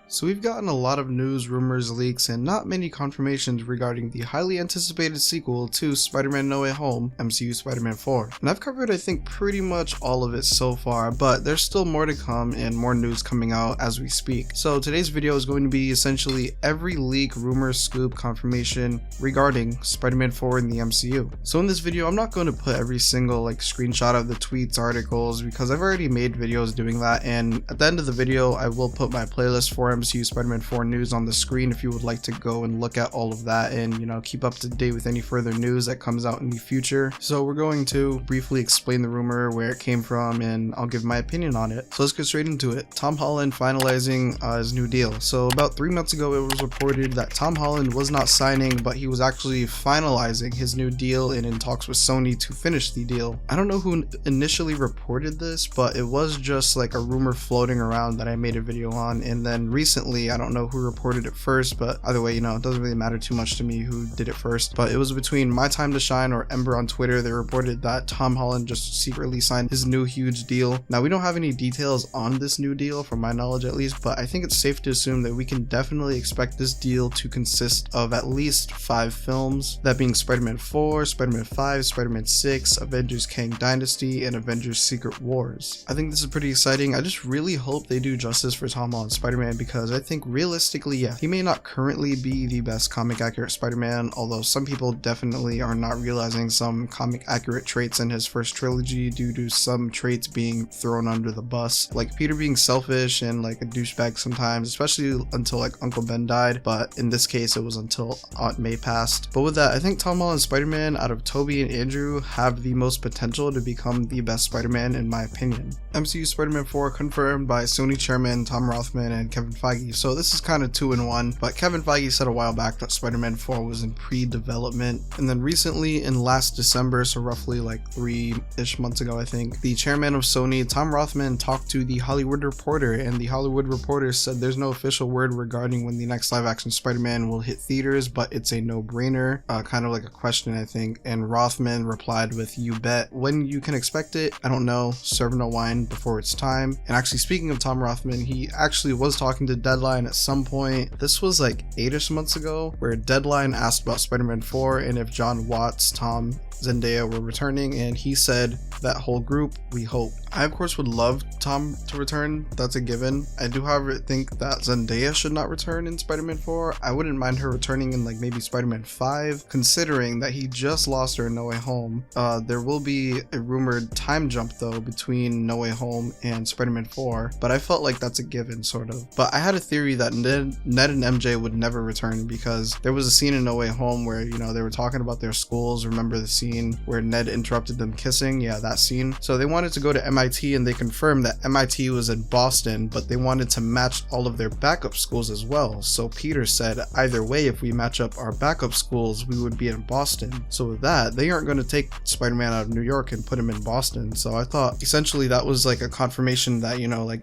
So we've gotten a lot of news, rumors, leaks, and not many confirmations regarding the highly anticipated sequel to Spider-Man No Way Home, MCU Spider-Man 4. And I've covered I think pretty much all of it so far, but there's still more to come and more news coming out as we speak. So today's video is going to be essentially every leak, rumor, scoop, confirmation regarding Spider-Man 4 in the MCU. So in this video, I'm not going to put every single screenshot of the tweets, articles, because I've already made videos doing that, and at the end of the video, I will put my playlist for MCU Spider-Man 4 news on the screen if you would like to go and look at all of that and keep up to date with any further news that comes out in the future. So we're going to briefly explain the rumor, where it came from, and I'll give my opinion on it. So let's get straight into it. Tom Holland finalizing his new deal. So about 3 months ago, it was reported that Tom Holland was not signing, but he was actually finalizing his new deal and in talks with Sony to finish the deal. I don't know who initially reported this, but it was just like a rumor floating around that I made a video on, and then recently, I don't know who reported it first, but either way, it doesn't really matter too much to me who did it first. But it was between My Time to Shine or Ember on Twitter. They reported that Tom Holland just secretly signed his new huge deal. Now, we don't have any details on this new deal, from my knowledge at least, but I think it's safe to assume that we can definitely expect this deal to consist of at least 5 films, that being Spider-Man 4, Spider-Man 5, Spider-Man 6, Avengers Kang Dynasty, and Avengers Secret Wars. I think this is pretty exciting. I just really hope they do justice for Tom Holland Spider-Man, because I think realistically, yeah, he may not currently be the best comic accurate Spider-Man, although some people definitely are not realizing some comic accurate traits in his first trilogy due to some traits being thrown under the bus, like Peter being selfish and a douchebag sometimes, especially until Uncle Ben died, but in this case it was until Aunt May passed. But with that, I think Tom Holland Spider-Man out of Tobey and Andrew have the most potential to become the best Spider-Man in my opinion. MCU Spider-Man 4 confirmed by Sony chairman Tom Rothman and Kevin Feige. So this is kind of 2 in 1, but Kevin Feige said a while back that Spider-Man 4 was in pre-development, and then recently in last December, so roughly 3-ish months ago I think, the chairman of Sony, Tom Rothman, talked to The Hollywood Reporter, and The Hollywood Reporter said there's no official word regarding when the next live-action Spider-Man will hit theaters, but it's a no-brainer, kind of like a question I think, and Rothman replied with, "You bet. When you can expect it, I don't know. Serve no wine before it's time." And actually, speaking of Tom Rothman, he actually was talking to Deadline at some point. This was 8-ish months ago, where Deadline asked about Spider-Man 4 and if John Watts, Tom, Zendaya were returning, and he said, "That whole group, we hope." I of course would love Tom to return, that's a given. I do however think that Zendaya should not return in Spider-Man 4. I wouldn't mind her returning in maybe Spider-Man 5, considering that he just lost her in No Way Home. There will be a rumored time jump though between No Way Home and Spider-Man 4, but I felt like that's a given sort of. But I had a theory that Ned and MJ would never return, because there was a scene in No Way Home where they were talking about their schools. Remember the scene where Ned interrupted them kissing? Yeah, that scene. So they wanted to go to MIT, and they confirmed that MIT was in Boston, but they wanted to match all of their backup schools as well. So Peter said, either way, if we match up our backup schools, we would be in Boston. So with that, they aren't going to take Spider-Man out of New York and put him in Boston. So I thought essentially that was a confirmation that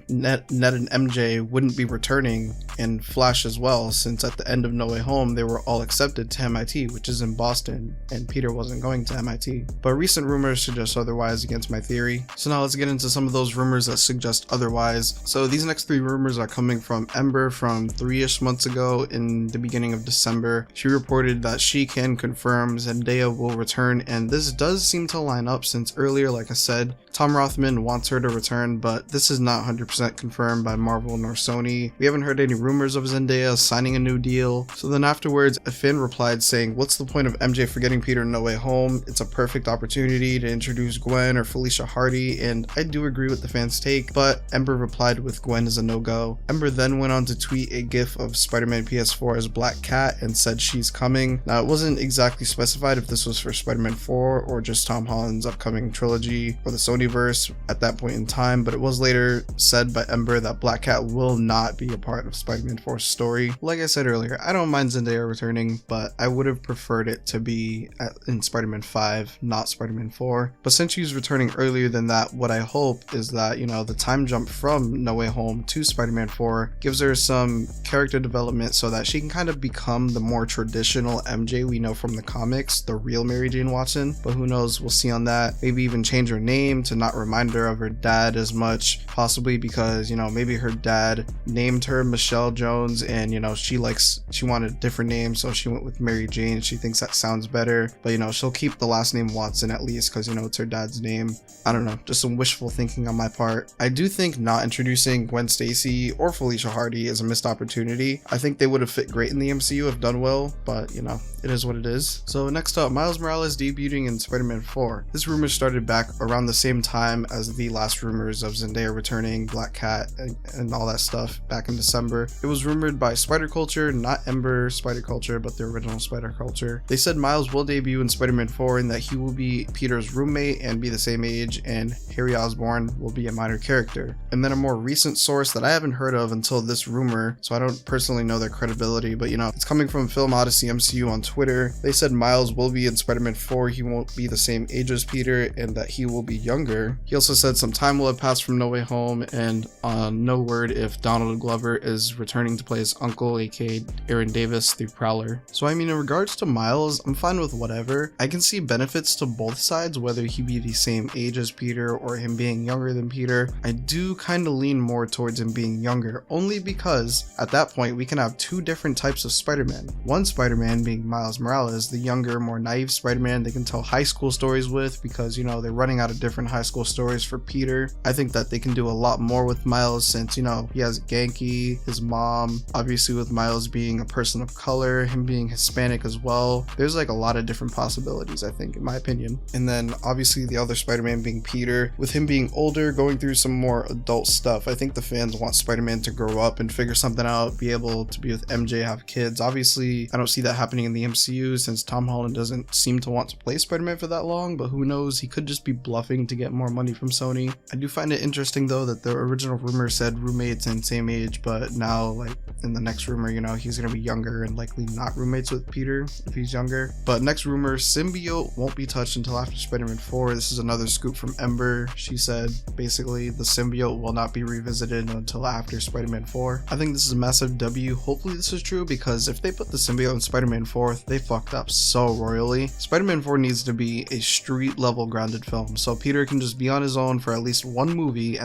Ned and MJ wouldn't be returning in Flash as well, since at the end of No Way Home they were all accepted to MIT, which is in Boston, and Peter wasn't going to MIT. But recent rumors suggest otherwise against my theory. So now let's get into some of those rumors that suggest otherwise. So these next 3 rumors are coming from Ember from 3-ish months ago in the beginning of December. She reported that she can confirm Zendaya will return, and this does seem to line up, since earlier, like I said, Tom Rothman wants her to return, but this is not 100% confirmed by Marvel nor Sony. We haven't heard any rumors of Zendaya signing a new deal. So then afterwards, a fan replied saying, "What's the point of MJ forgetting Peter in No Way Home? It's a perfect opportunity to introduce Gwen or Felicia Hardy," and I do agree with the fan's take, but Ember replied with Gwen is a no-go. Ember then went on to tweet a gif of Spider-Man PS4 as Black Cat and said she's coming. Now, it wasn't exactly specified if this was for Spider-Man 4 or just Tom Holland's upcoming trilogy or the Sonyverse at that point in time, but it was later said by Ember that Black Cat will not be a part of Spider-Man 4's story. Like I said earlier, I don't mind Zendaya returning, but I would have preferred it to be in Spider-Man 5, not Spider-Man 4. But since she's returning earlier than that, what I hope is that, the time jump from No Way Home to Spider-Man 4 gives her some character development so that she can kind of become the more traditional MJ we know from the comics, the real Mary Jane Watson. But who knows, we'll see on that. Maybe even change her name to not remind her of her dad as much, possibly because, maybe her dad named named her Michelle Jones, and you know, she wanted a different name, so she went with Mary Jane. She thinks that sounds better, but you know, she'll keep the last name Watson at least because you know it's her dad's name. I don't know, just some wishful thinking on my part. I do think not introducing Gwen Stacy or Felicia Hardy is a missed opportunity. I think they would have fit great in the MCU if done well, but you know, it is what it is. So next up, Miles Morales debuting in Spider-Man 4. This rumor started back around the same time as the last rumors of Zendaya returning, Black Cat, and all that stuff back in December. It was rumored by Spider Culture, not Ember Spider Culture, but the original Spider Culture. They said Miles will debut in Spider-Man 4 and that he will be Peter's roommate and be the same age, and Harry Osborn will be a minor character. And then a more recent source that I haven't heard of until this rumor, so I don't personally know their credibility, but you know, it's coming from Film Odyssey MCU on Twitter. They said Miles will be in Spider-Man 4, he won't be the same age as Peter, and that he will be younger. He also said some time will have passed from No Way Home, and no word if Donald Glover is returning to play his uncle, aka Aaron Davis, the Prowler. So I mean, in regards to Miles, I'm fine with whatever. I can see benefits to both sides, whether he be the same age as Peter or him being younger than Peter. I do kind of lean more towards him being younger, only because at that point we can have two different types of Spider-Man. One Spider-Man being Miles Morales, the younger, more naive Spider-Man they can tell high school stories with, because you know, they're running out of different high school stories for Peter. I think that they can do a lot more with Miles since, you know, he has Genki, his mom, obviously with Miles being a person of color, him being Hispanic as well. There's like a lot of different possibilities, I think, in my opinion. And then obviously the other Spider-Man being Peter, with him being older, going through some more adult stuff. I think the fans want Spider-Man to grow up and figure something out, be able to be with MJ, have kids. Obviously, I don't see that happening in the MCU since Tom Holland doesn't seem to want to play Spider-Man for that long, but who knows, he could just be bluffing to get more money from Sony. I do find it interesting though that the original rumor said roommates and same age, but now like in the next rumor, you know, he's gonna be younger and likely not roommates with Peter if he's younger. But next rumor, symbiote won't be touched until after Spider-Man 4. This is another scoop from Ember. She said basically the symbiote will not be revisited until after Spider-Man 4. I think this is a massive W. Hopefully this is true, because if they put the symbiote in Spider-Man 4, they fucked up so royally. Spider-Man 4 needs to be a street level grounded film, so Peter can just be on his own for at least one movie,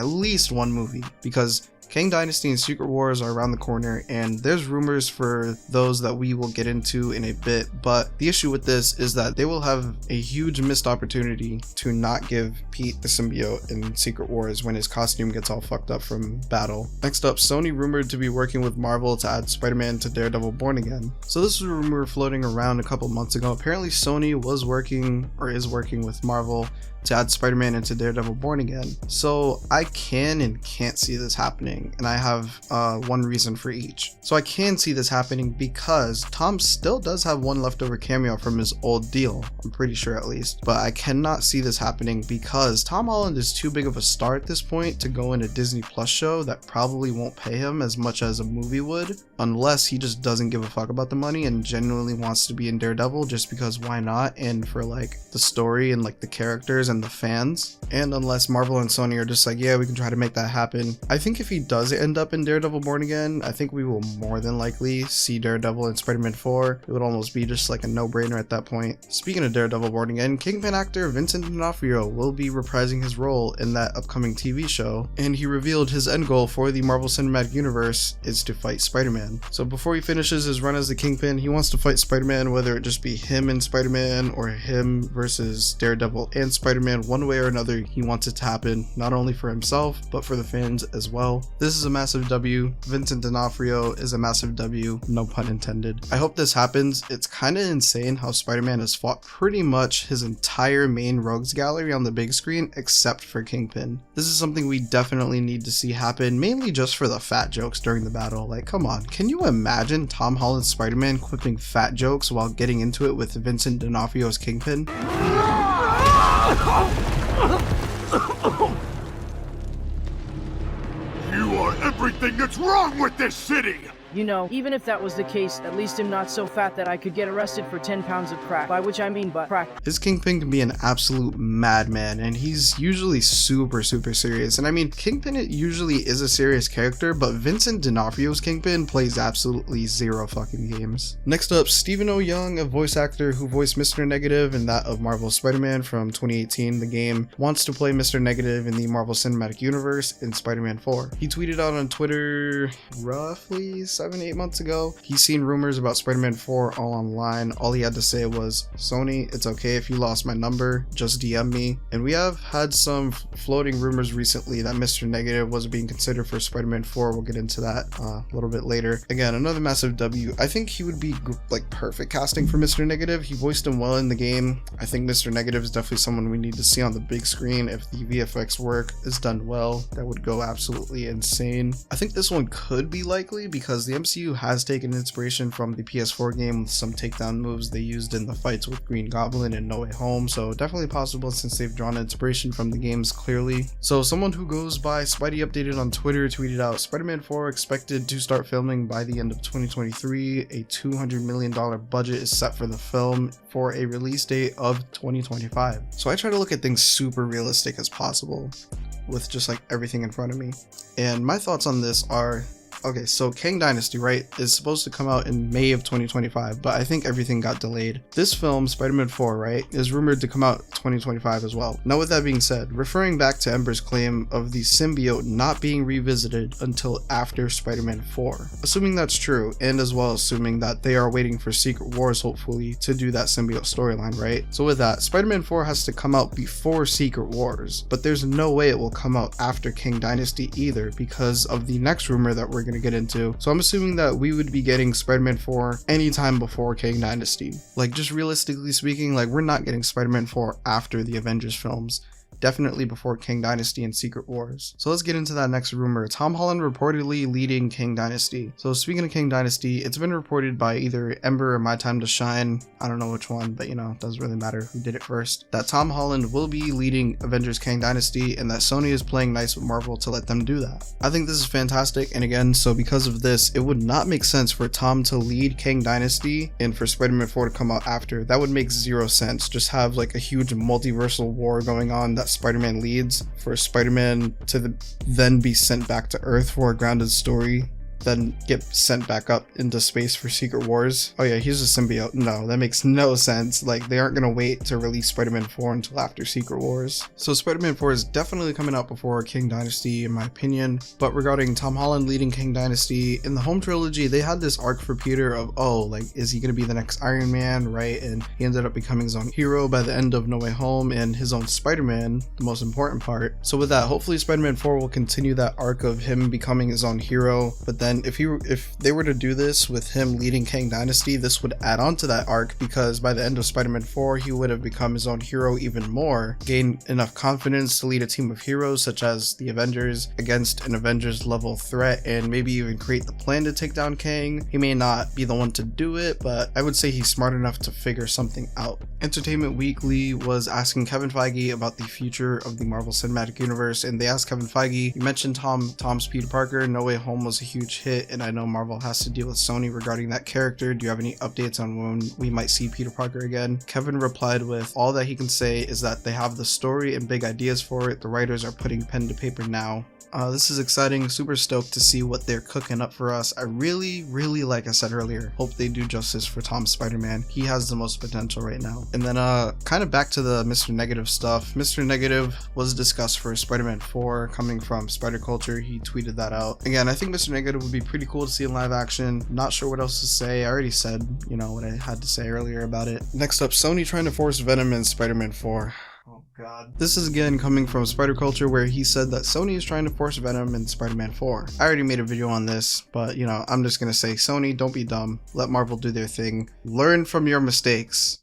because Kang Dynasty and Secret Wars are around the corner, and there's rumors for those that we will get into in a bit, but the issue with this is that they will have a huge missed opportunity to not give Pete the symbiote in Secret Wars when his costume gets all fucked up from battle. Next up, Sony rumored to be working with Marvel to add Spider-Man to Daredevil Born Again. So this was a rumor floating around a couple months ago. Apparently Sony was working or is working with Marvel to add Spider-Man into Daredevil Born Again. So I can and can't see this happening, and I have one reason for each. So I can see this happening because Tom still does have one leftover cameo from his old deal, I'm pretty sure at least, but I cannot see this happening because Tom Holland is too big of a star at this point to go in a Disney Plus show that probably won't pay him as much as a movie would, unless he just doesn't give a fuck about the money and genuinely wants to be in Daredevil just because why not, and for like the story and like the characters and the fans, and unless Marvel and Sony are just like, yeah, we can try to make that happen. I think if he does end up in Daredevil Born Again, I think we will more than likely see Daredevil in Spider-Man 4. It would almost be just like a no-brainer at that point. Speaking of Daredevil Born Again, Kingpin actor Vincent D'Onofrio will be reprising his role in that upcoming TV show, and he revealed his end goal for the Marvel Cinematic Universe is to fight Spider-Man. So before he finishes his run as the Kingpin, he wants to fight Spider-Man, whether it just be him and Spider-Man or him versus Daredevil and Spider-Man. One way or another, he wants it to happen, not only for himself, but for the fans as well. This is a massive W. Vincent D'Onofrio is a massive W, no pun intended. I hope this happens. It's kind of insane how Spider-Man has fought pretty much his entire main rogues gallery on the big screen, except for Kingpin. This is something we definitely need to see happen, mainly just for the fat jokes during the battle. Like, come on, can you imagine Tom Holland's Spider-Man quipping fat jokes while getting into it with Vincent D'Onofrio's Kingpin? You are everything that's wrong with this city! You know, even if that was the case, at least I'm not so fat that I could get arrested for 10 pounds of crack, by which I mean butt crack. His Kingpin can be an absolute madman, and he's usually super serious. And I mean, Kingpin usually is a serious character, but Vincent D'Onofrio's Kingpin plays absolutely zero fucking games. Next up, Stephen O. Young, a voice actor who voiced Mr. Negative in that of Marvel's Spider-Man from 2018, the game, wants to play Mr. Negative in the Marvel Cinematic Universe in Spider-Man 4. He tweeted out on Twitter roughly 7-8 months ago. He's seen rumors about Spider-Man 4 all online. All he had to say was, "Sony, it's okay if you lost my number, just DM me." And we have had some floating rumors recently that Mr. Negative was being considered for Spider-Man 4. We'll get into that a little bit later. Again, another massive W. I think he would be like perfect casting for Mr. Negative. He voiced him well in the game. I think Mr. Negative is definitely someone we need to see on the big screen. If the VFX work is done well, that would go absolutely insane. I think this one could be likely because the MCU has taken inspiration from the PS4 game with some takedown moves they used in the fights with Green Goblin and No Way Home, so definitely possible since they've drawn inspiration from the games clearly. So someone who goes by Spidey Updated on Twitter tweeted out, "Spider-Man 4 expected to start filming by the end of 2023. A $200 million budget is set for the film for a release date of 2025. So I try to look at things super realistic as possible with just like everything in front of me. And my thoughts on this are, okay, so Kang Dynasty, right, is supposed to come out in May of 2025, but I think everything got delayed. This film, Spider-Man 4, right, is rumored to come out 2025 as well. Now with that being said, referring back to Ember's claim of the symbiote not being revisited until after Spider-Man 4, assuming that's true, and as well assuming that they are waiting for Secret Wars hopefully to do that symbiote storyline, right? So with that, Spider-Man 4 has to come out before Secret Wars, but there's no way it will come out after Kang Dynasty either because of the next rumor that we're going to get into. So I'm assuming that we would be getting Spider-Man 4 anytime before Kang Dynasty. Like, just realistically speaking, like, we're not getting Spider-Man 4 after the Avengers films. Definitely before Kang Dynasty and Secret Wars. So let's get into that next rumor. Tom Holland reportedly leading Kang Dynasty. So speaking of Kang Dynasty, it's been reported by either Ember or My Time to Shine, I don't know which one, but you know, it doesn't really matter who did it first, that Tom Holland will be leading Avengers Kang Dynasty and that Sony is playing nice with Marvel to let them do that. I think this is fantastic, and again, so because of this, it would not make sense for Tom to lead Kang Dynasty and for Spider-Man 4 to come out after. That would make zero sense. Just have like a huge multiversal war going on that Spider-Man leads, for Spider-Man to then be sent back to Earth for a grounded story, then get sent back up into space for Secret Wars. Oh yeah, he's a symbiote. No, that makes no sense. Like, they aren't gonna wait to release Spider-Man 4 until after Secret Wars. So Spider-Man 4 is definitely coming out before Kang Dynasty in my opinion. But regarding Tom Holland leading Kang Dynasty, in the home trilogy they had this arc for Peter of, oh, like, is he gonna be the next Iron Man, right? And he ended up becoming his own hero by the end of No Way Home and his own Spider-Man, the most important part. So with that, hopefully Spider-Man 4 will continue that arc of him becoming his own hero, but then if they were to do this with him leading Kang Dynasty, this would add on to that arc, because by the end of Spider-Man 4 he would have become his own hero even more, gained enough confidence to lead a team of heroes such as the Avengers against an Avengers level threat, and maybe even create the plan to take down Kang. He may not be the one to do it, but I would say he's smart enough to figure something out. Entertainment Weekly was asking Kevin Feige about the future of the Marvel Cinematic Universe, and they asked Kevin Feige, you mentioned Tom's Peter Parker, No Way Home was a huge hit, and I know Marvel has to deal with Sony regarding that character. Do you have any updates on when we might see Peter Parker again? Kevin replied with, all that he can say is that they have the story and big ideas for it. The writers are putting pen to paper now. This is exciting, super stoked to see what they're cooking up for us. I really, like I said earlier, hope they do justice for Tom's Spider-Man. He has the most potential right now. And then kind of back to the Mr. Negative stuff. Mr. Negative was discussed for Spider-Man 4 coming from Spider Culture. He tweeted that out. Again, I think Mr. Negative would be pretty cool to see in live action. Not sure what else to say. I already said, you know, what I had to say earlier about it. Next up, Sony trying to force Venom in Spider-Man 4. Oh god. This is again coming from Spider Culture, where he said that Sony is trying to force Venom in Spider-Man 4. I already made a video on this, but you know, I'm just gonna say, Sony, don't be dumb. Let Marvel do their thing. Learn from your mistakes.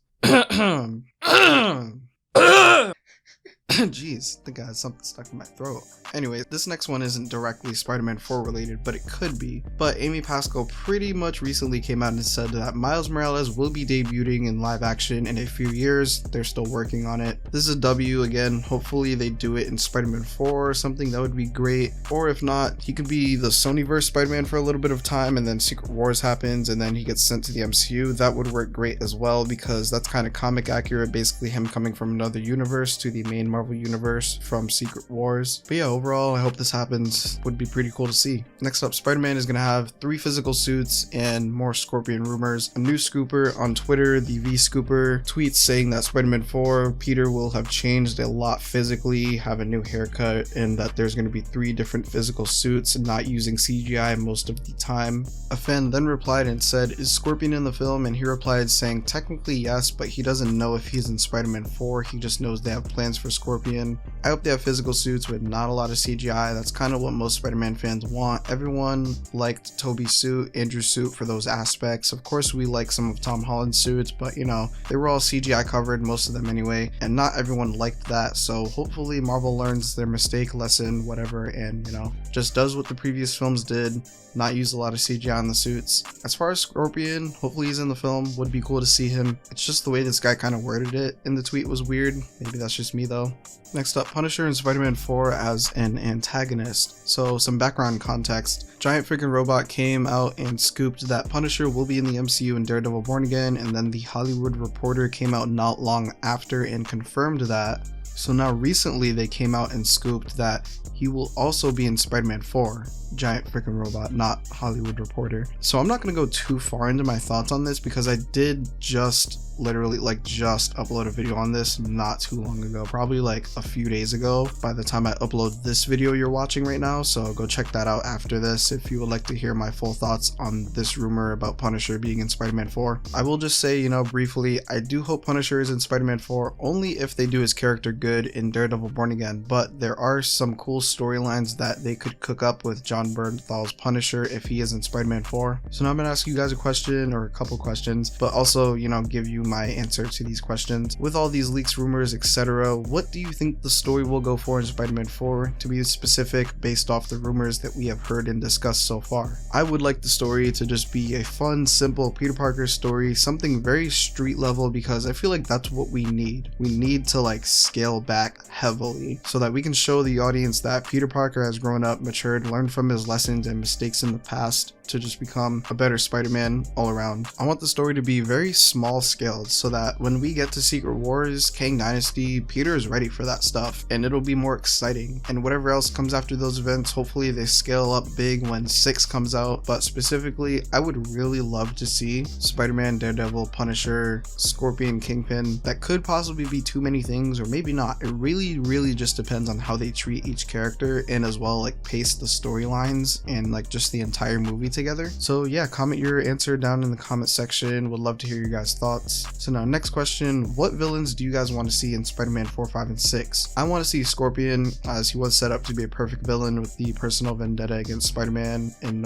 Jeez, I think I had something stuck in my throat. Anyway, this next one isn't directly Spider-Man 4 related, but it could be. But Amy Pascal pretty much recently came out and said that Miles Morales will be debuting in live action in a few years. They're still working on it. This is a W again. Hopefully they do it in Spider-Man 4 or something. That would be great. Or if not, he could be the Sonyverse Spider-Man for a little bit of time, and then Secret Wars happens and then he gets sent to the MCU. That would work great as well, because that's kind of comic accurate, basically him coming from another universe to the main Marvel universe from Secret Wars. But yeah, overall I hope this happens. Would be pretty cool to see. Next up, Spider-Man is going to have 3 physical suits and more Scorpion rumors. A new scooper on Twitter, the V Scooper, tweets saying that Spider-Man 4 Peter will have changed a lot physically, have a new haircut, and that there's going to be 3 different physical suits and not using CGI most of the time. A fan then replied and said, "Is Scorpion in the film?" And he replied saying technically yes, but he doesn't know if he's in Spider-Man 4. He just knows they have plans for Scorpion. I hope they have physical suits with not a lot of CGI. That's kind of what most Spider-Man fans want. Everyone liked Tobey's suit, Andrew's suit for those aspects. Of course we like some of Tom Holland's suits, but you know, they were all CGI covered, most of them anyway, and not everyone liked that. So hopefully Marvel learns their mistake lesson, whatever, and you know, just does what the previous films did, not use a lot of CGI on the suits. As far as Scorpion, hopefully he's in the film. Would be cool to see him. It's just the way this guy kind of worded it in the tweet was weird. Maybe that's just me though. Next up, Punisher in Spider-Man 4 as an antagonist. So some background context. Giant freaking Robot came out and scooped that Punisher will be in the MCU in Daredevil Born Again, and then The Hollywood Reporter came out not long after and confirmed that. So now recently they came out and scooped that he will also be in Spider-Man 4. Giant freaking Robot, not Hollywood Reporter. So I'm not going to go too far into my thoughts on this, because I did just upload a video on this not too long ago, probably like a few days ago by the time I upload this video you're watching right now. So go check that out after this if you would like to hear my full thoughts on this rumor about Punisher being in Spider-Man 4. I will just say, you know, briefly, I do hope Punisher is in Spider-Man 4 only if they do his character good in Daredevil Born Again, but there are some cool storylines that they could cook up with John Bernthal's Punisher if he is in Spider-Man 4. So now I'm going to ask you guys a question, or a couple questions, but also, you know, give you my answer to these questions. With all these leaks, rumors, etc., what do you think the story will go for in Spider-Man 4, to be specific, based off the rumors that we have heard and discussed so far? I would like the story to just be a fun, simple Peter Parker story, something very street level, because I feel like that's what we need. We need to like scale back heavily so that we can show the audience that Peter Parker has grown up, matured, learned from his lessons and mistakes in the past to just become a better Spider-Man all around. I want the story to be very small scaled so that when we get to Secret Wars, Kang Dynasty, Peter is ready for that stuff and it'll be more exciting. And whatever else comes after those events, hopefully they scale up big when 6 comes out. But specifically, I would really love to see Spider-Man, Daredevil, Punisher, Scorpion, Kingpin. That could possibly be too many things, or maybe not. It really just depends on how they treat each character, and as well like pace the storylines and like just the entire movie together. So yeah, comment your answer down in the comment section. Would love to hear your guys' thoughts. So now, next question, what villains do you guys want to see in Spider-Man 4, 5, and 6? I want to see Scorpion, as he was set up to be a perfect villain with the personal vendetta against Spider-Man in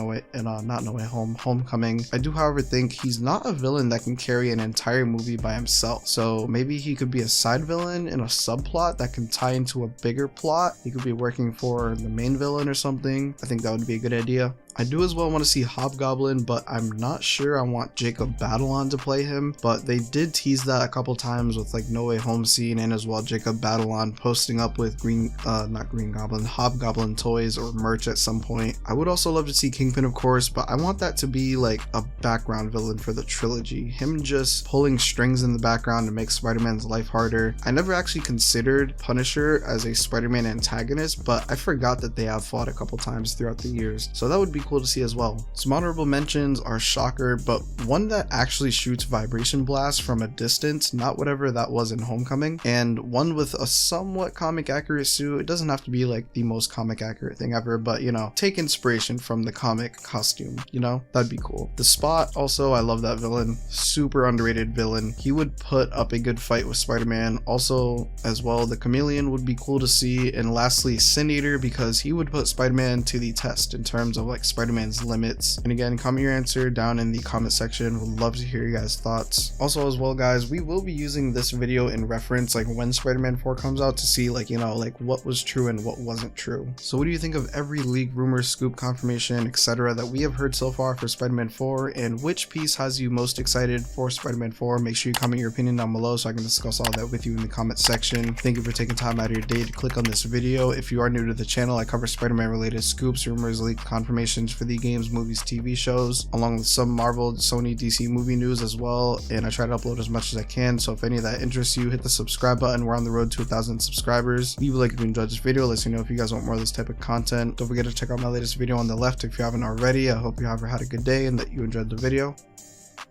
Homecoming. I do, however, think he's not a villain that can carry an entire movie by himself. So maybe he could be a side villain in a subplot that can tie into a bigger plot. He could be working for the main villain or something. I think that would be a good idea. I do as well want to see Hobgoblin, but I'm not sure I want Jacob Batalon to play him, but they did tease that a couple times with like No Way Home scene, and as well Jacob Batalon posting up with Hobgoblin toys or merch at some point. I would also love to see Kingpin, of course, but I want that to be like a background villain for the trilogy, him just pulling strings in the background to make Spider-Man's life harder. I never actually considered Punisher as a Spider-Man antagonist, but I forgot that they have fought a couple times throughout the years, so that would be cool to see as well. Some honorable mentions are Shocker, but one that actually shoots vibration blasts from a distance, not whatever that was in Homecoming, and one with a somewhat comic accurate suit. It doesn't have to be like the most comic accurate thing ever, but you know, take inspiration from the comic costume, you know, that'd be cool. The Spot, also, I love that villain, super underrated villain. He would put up a good fight with Spider-Man. Also, as well, the Chameleon would be cool to see. And lastly, Sin Eater, because he would put Spider-Man to the test in terms of like Spider-Man's limits? And again, comment your answer down in the comment section. Would love to hear you guys' thoughts. Also as well guys, we will be using this video in reference like when Spider-Man 4 comes out to see like, you know, like what was true and what wasn't true. So what do you think of every leak, rumor, scoop, confirmation, etc. that we have heard so far for Spider-Man 4, and which piece has you most excited for Spider-Man 4? Make sure you comment your opinion down below so I can discuss all that with you in the comment section. Thank you for taking time out of your day to click on this video. If you are new to the channel, I cover Spider-Man related scoops, rumors, leaks, confirmations for the games, movies, TV shows, along with some Marvel, Sony, DC movie news as well, and I try to upload as much as I can. So if any of that interests you, hit the subscribe button. We're on the road to 1,000 subscribers. Leave a like if you enjoyed this video. Let me know if you guys want more of this type of content. Don't forget to check out my latest video on the left if you haven't already. I hope you have had a good day and that you enjoyed the video.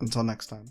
Until next time.